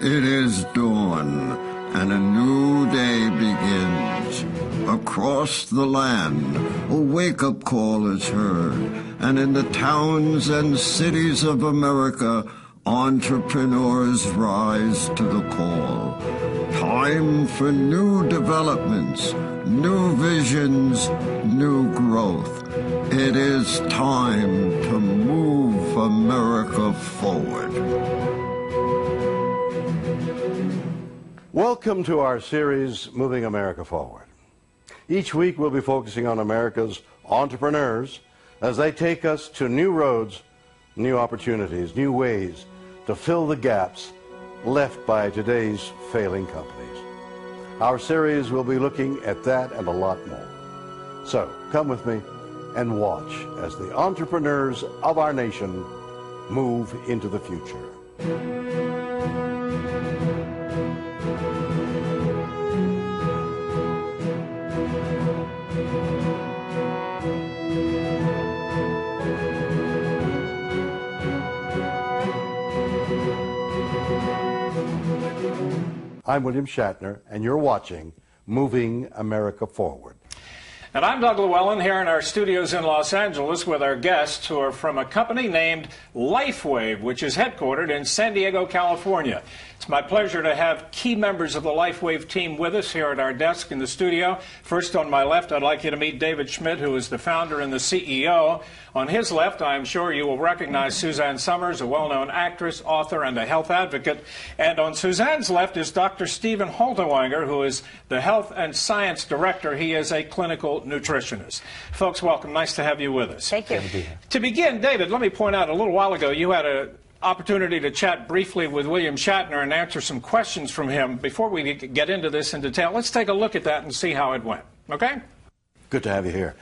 It is dawn, and a new day begins. Across the land, a wake-up call is heard, and in the towns and cities of America, entrepreneurs rise to the call. Time for new developments, new visions, new growth. It is time to move America forward. Welcome to our series, Moving America Forward. Each week we'll be focusing on America's entrepreneurs as they take us to new roads, new opportunities, new ways to fill the gaps left by today's failing companies. Our series will be looking at that and a lot more. So come with me and watch as the entrepreneurs of our nation move into the future. I'm Wiliama Shatnera, and you're watching Moving America Forward. And I'm Doug Llewellyn here in our studios in Los Angeles with our guests who are from a company named Lifewave, which is headquartered in San Diego, California. It's my pleasure to have key members of the Lifewave team with us here at our desk in the studio. First on my left, I'd like you to meet David Schmidt, who is the founder and the CEO. On his left, I'm sure you will recognize Suzanne Summers, a well-known actress, author, and a health advocate. And on Suzanne's left is Dr. Stephen Haltiwanger, who is the Health and Science Director. He is a clinical nutritionist. Folks, welcome. Nice to have you with us. Thank you. To begin, David, let me point out a little while ago you had an opportunity to chat briefly with Wiliama Shatnera and answer some questions from him. Before we get into this in detail, let's take a look at that and see how it went. Okay? Good to have you here.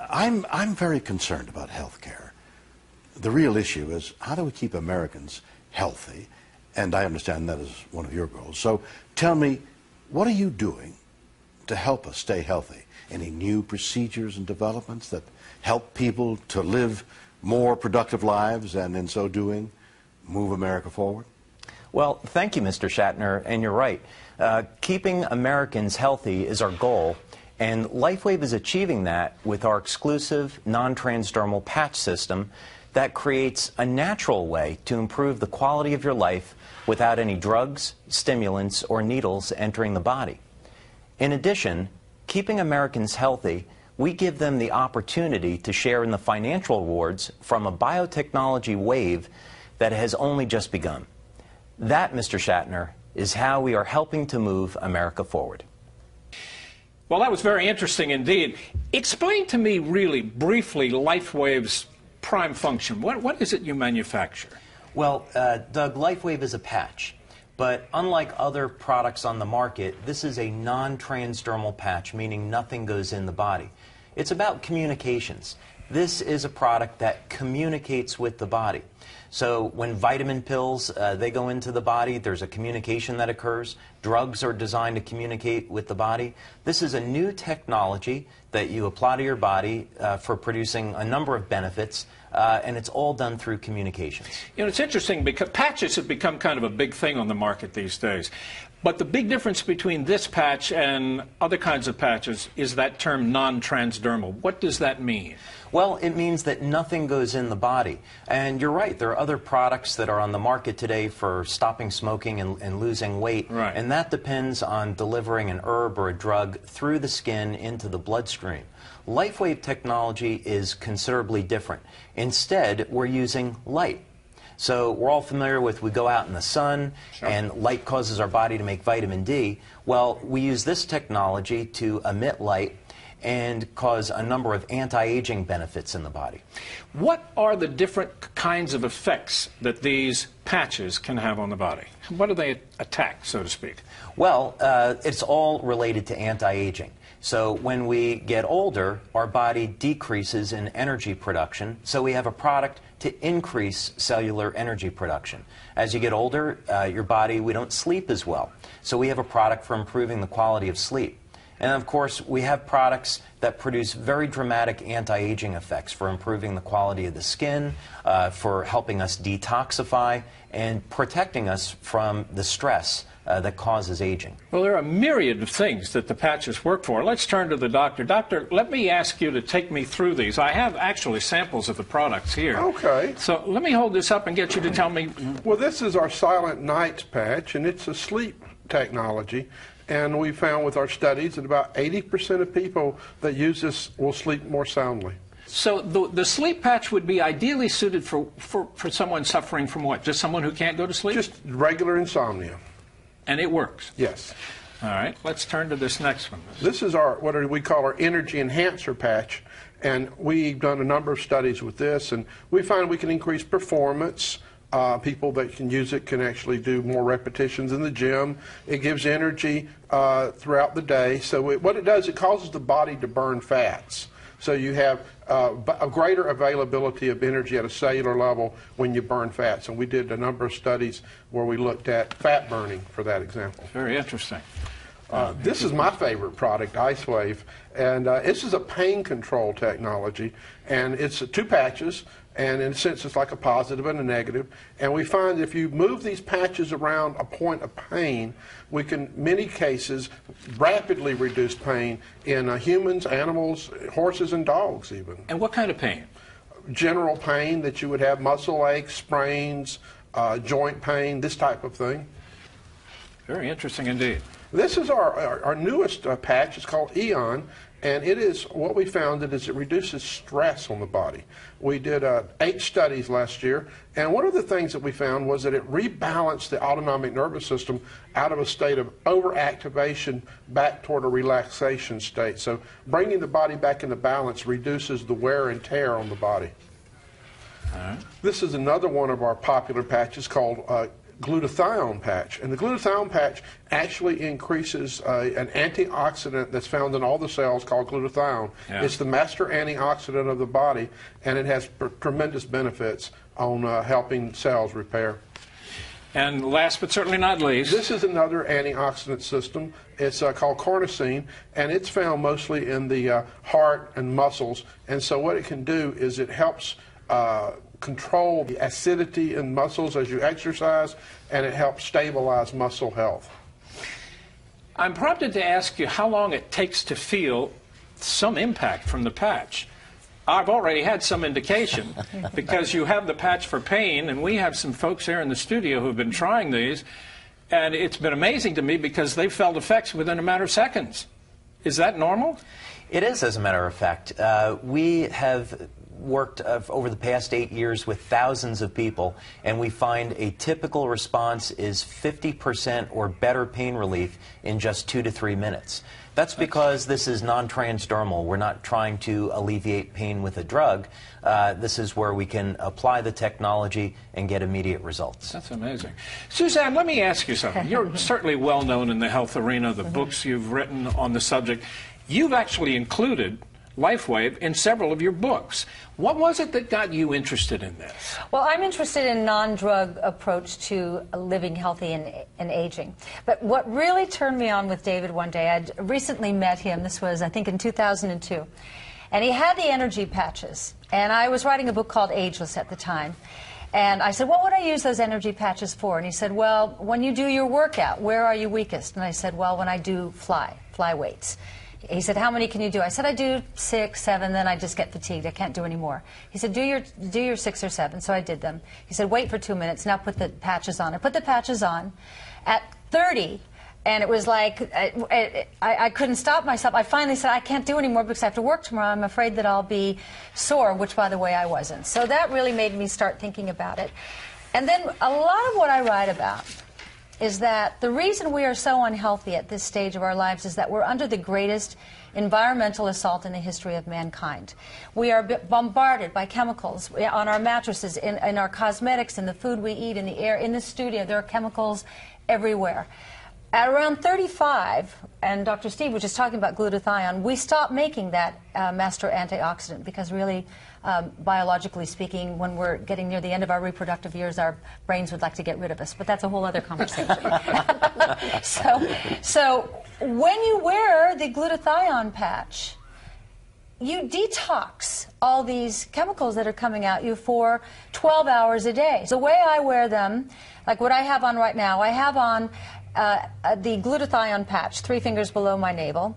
I'm very concerned about health care. The real issue is how do we keep Americans healthy? And I understand that is one of your goals. So tell me, what are you doing to help us stay healthy? Any new procedures and developments that help people to live more productive lives and in so doing move America forward? Well, thank you, Mr. Shatner, and you're right. Keeping Americans healthy is our goal, and Lifewave is achieving that with our exclusive non-transdermal patch system that creates a natural way to improve the quality of your life without any drugs, stimulants, or needles entering the body. In addition, keeping Americans healthy, we give them the opportunity to share in the financial rewards from a biotechnology wave that has only just begun. That, Mr. Shatner, is how we are helping to move America forward. Well, that was very interesting indeed. Explain to me really briefly Lifewave's prime function. What is it you manufacture? Well, Doug, Lifewave is a patch. But unlike other products on the market, this is a non-transdermal patch, meaning nothing goes in the body. It's about communications. This is a product that communicates with the body. So when vitamin pills, they go into the body, there's a communication that occurs. Drugs are designed to communicate with the body. This is a new technology that you apply to your body for producing a number of benefits, and it's all done through communications. You know, it's interesting because patches have become kind of a big thing on the market these days. But the big difference between this patch and other kinds of patches is that term non-transdermal. What does that mean? Well, it means that nothing goes in the body. And you're right, there are other products that are on the market today for stopping smoking and losing weight. Right. And that depends on delivering an herb or a drug through the skin into the bloodstream. Lifewave technology is considerably different. Instead, we're using light. So we're all familiar with we go out in the sun, sure, and light causes our body to make vitamin D. Well, we use this technology to emit light and cause a number of anti-aging benefits in the body. What are the different kinds of effects that these patches can have on the body? What do they attack, so to speak? Well, it's all related to anti-aging. So when we get older, our body decreases in energy production, so we have a product to increase cellular energy production. As you get older, your body, we don't sleep as well, so we have a product for improving the quality of sleep. And of course, we have products that produce very dramatic anti-aging effects for improving the quality of the skin, for helping us detoxify, and protecting us from the stress that causes aging. Well, there are a myriad of things that the patches work for. Let's turn to the doctor. Doctor, let me ask you to take me through these. I have actually samples of the products here. Okay. So let me hold this up and get you to tell me. Well, this is our Silent Nights patch, and it's a sleep technology. And we found with our studies that about 80% of people that use this will sleep more soundly. So the sleep patch would be ideally suited for someone suffering from what? Just someone who can't go to sleep? Just regular insomnia. And it works? Yes. All right, let's turn to this next one. This is our what we call our energy enhancer patch, and we've done a number of studies with this, and we find we can increase performance. People that can use it can actually do more repetitions in the gym. It gives energy throughout the day. So what it does, it causes the body to burn fats. So you have a greater availability of energy at a cellular level when you burn fats. And we did a number of studies where we looked at fat burning for that example. Very interesting. This is my favorite product, IceWave, and this is a pain control technology, and it's 2 patches, and in a sense it's like a positive and a negative, and we find if you move these patches around a point of pain, we can, in many cases, rapidly reduce pain in humans, animals, horses, and dogs even. And what kind of pain? General pain that you would have, muscle aches, sprains, joint pain, this type of thing. Very interesting indeed. This is our newest patch. It's called Eon, and it is what we found that is it reduces stress on the body. We did 8 studies last year, and one of the things that we found was that it rebalanced the autonomic nervous system out of a state of overactivation back toward a relaxation state. So bringing the body back into balance reduces the wear and tear on the body. This is another one of our popular patches called glutathione patch, and the glutathione patch actually increases an antioxidant that's found in all the cells called glutathione. Yeah. It's the master antioxidant of the body, and it has tremendous benefits on helping cells repair. And last but certainly not least, this is another antioxidant system. It's called carnosine, and it's found mostly in the heart and muscles, and so what it can do is it helps control the acidity in muscles as you exercise, and it helps stabilize muscle health. I'm prompted to ask you how long it takes to feel some impact from the patch. I've already had some indication because you have the patch for pain, and we have some folks here in the studio who've been trying these, and it's been amazing to me because they've felt effects within a matter of seconds. Is that normal? It is, as a matter of fact. We have worked over the past 8 years with thousands of people, and we find a typical response is 50% or better pain relief in just 2 to 3 minutes. That's because this is non-transdermal. We're not trying to alleviate pain with a drug. This is where we can apply the technology and get immediate results. That's amazing. Suzanne, let me ask you something. You're certainly well known in the health arena, the books you've written on the subject. You've actually included LifeWave in several of your books. What was it that got you interested in this? Well, I'm interested in non-drug approach to living healthy and aging. But what really turned me on with David one day, I'd recently met him, this was I think in 2002, and he had the energy patches, and I was writing a book called Ageless at the time. And I said, what would I use those energy patches for? And he said, well, when you do your workout, where are you weakest? And I said, well, when I do fly weights. He said, how many can you do? I said, I do 6, 7, then I just get fatigued. I can't do any more. He said, do your 6 or 7. So I did them. He said, wait for 2 minutes, now put the patches on. I put the patches on at 30, and it was like, I couldn't stop myself. I finally said, I can't do any more because I have to work tomorrow. I'm afraid that I'll be sore, which, by the way, I wasn't. So that really made me start thinking about it. And then a lot of what I write about is that the reason we are so unhealthy at this stage of our lives is that we're under the greatest environmental assault in the history of mankind. We are bombarded by chemicals on our mattresses, in our cosmetics, in the food we eat, in the air, in the studio. There are chemicals everywhere. At around 35, and Dr. Steve was just talking about glutathione, we stopped making that master antioxidant because really, biologically speaking, when we're getting near the end of our reproductive years, our brains would like to get rid of us. But that's a whole other conversation. So when you wear the glutathione patch, you detox all these chemicals that are coming at you for 12 hours a day. The way I wear them, like what I have on right now, I have on the glutathione patch, 3 fingers below my navel.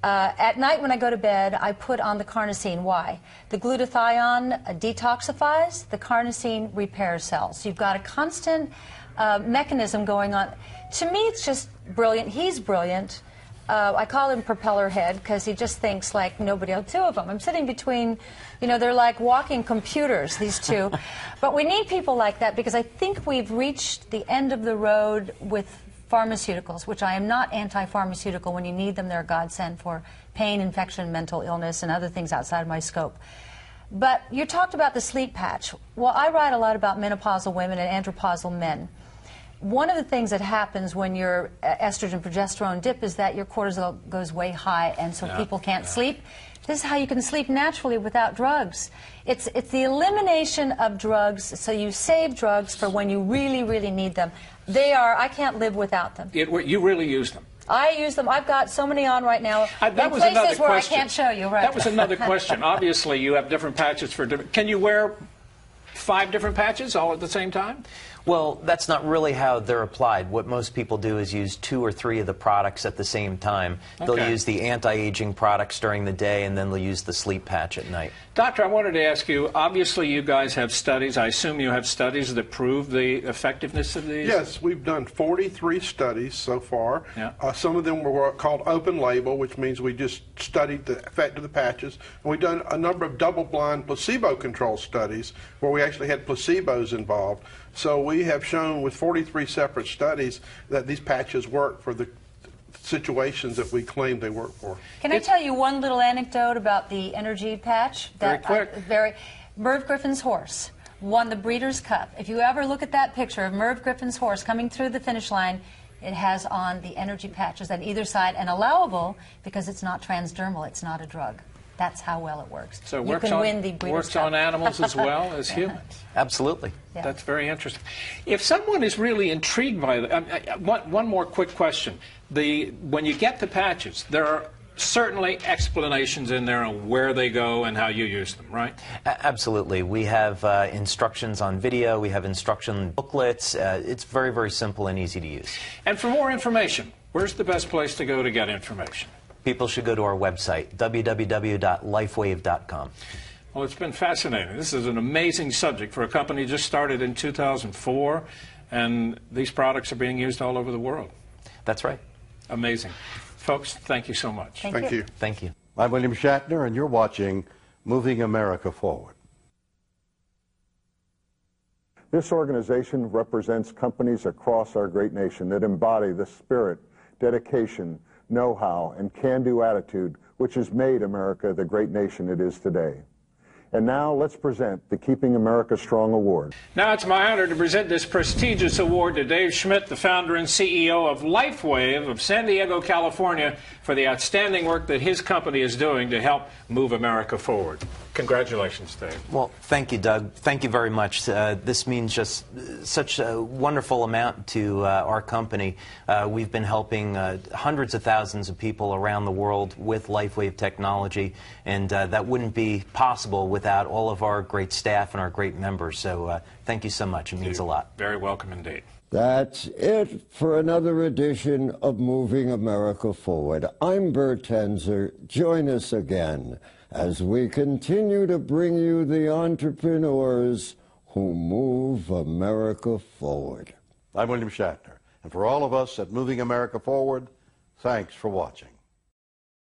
At night when I go to bed, I put on the carnosine. Why? The glutathione detoxifies, the carnosine repairs cells. You've got a constant mechanism going on. To me, it's just brilliant. He's brilliant. I call him Propeller Head because he just thinks like nobody else. 2 of them. I'm sitting between, you know, they're like walking computers, these 2. But we need people like that because I think we've reached the end of the road with pharmaceuticals, which I am not anti-pharmaceutical. When you need them, they're a godsend for pain, infection, mental illness, and other things outside of my scope. But you talked about the sleep patch. Well, I write a lot about menopausal women and andropausal men. One of the things that happens when your estrogen progesterone dip is that your cortisol goes way high, and so people can't sleep. This is how you can sleep naturally without drugs. It's the elimination of drugs, so you save drugs for when you really, really need them. They are, I can't live without them. You really use them? I use them. I've got so many on right now That was places another where question. I can't show you. Right. That was another question. Obviously, you have different patches for different... Can you wear 5 different patches all at the same time? Well, that's not really how they're applied. What most people do is use 2 or 3 of the products at the same time. They'll use the anti-aging products during the day, and then they'll use the sleep patch at night. Doctor, I wanted to ask you, obviously you guys have studies. I assume you have studies that prove the effectiveness of these? Yes, we've done 43 studies so far. Yeah. Some of them were called open label, which means we just studied the effect of the patches. And we've done a number of double-blind placebo-controlled studies where we actually had placebos involved. So we have shown with 43 separate studies that these patches work for the situations that we claim they work for. Can I tell you one little anecdote about the energy patch? Very quick. Merv Griffin's horse won the Breeders' Cup. If you ever look at that picture of Merv Griffin's horse coming through the finish line, it has on the energy patches on either side, and allowable because it's not transdermal, it's not a drug. That's how well it works. So it you can win the Breeders' Cup. works on animals as well as humans. Absolutely. Yeah. That's very interesting. If someone is really intrigued by one more quick question. When you get the patches, there are certainly explanations in there on where they go and how you use them, right? Absolutely. We have instructions on video. We have instruction booklets. It's very, very simple and easy to use. And for more information, where's the best place to go to get information? People should go to our website, www.lifewave.com. Well, it's been fascinating. This is an amazing subject for a company just started in 2004, and these products are being used all over the world. That's right. Amazing. Folks, thank you so much. Thank you. Thank you. I'm Wiliama Shatnera, and you're watching Moving America Forward. This organization represents companies across our great nation that embody the spirit, dedication, know-how, and can-do attitude which has made America the great nation it is today. And now let's present the Keeping America Strong Award. Now it's my honor to present this prestigious award to Dave Schmidt, the founder and CEO of Lifewave of San Diego, California, for the outstanding work that his company is doing to help move America forward. Congratulations, Dave. Well, thank you, Doug. Thank you very much. This means just such a wonderful amount to our company. We've been helping hundreds of thousands of people around the world with Lifewave technology, and that wouldn't be possible without all of our great staff and our great members. So thank you so much. It means a lot. Very welcome indeed. That's it for another edition of Moving America Forward. I'm Bert Tenzer. Join us again as we continue to bring you the entrepreneurs who move America forward. I'm Wiliama Shatnera, and for all of us at Moving America Forward, thanks for watching.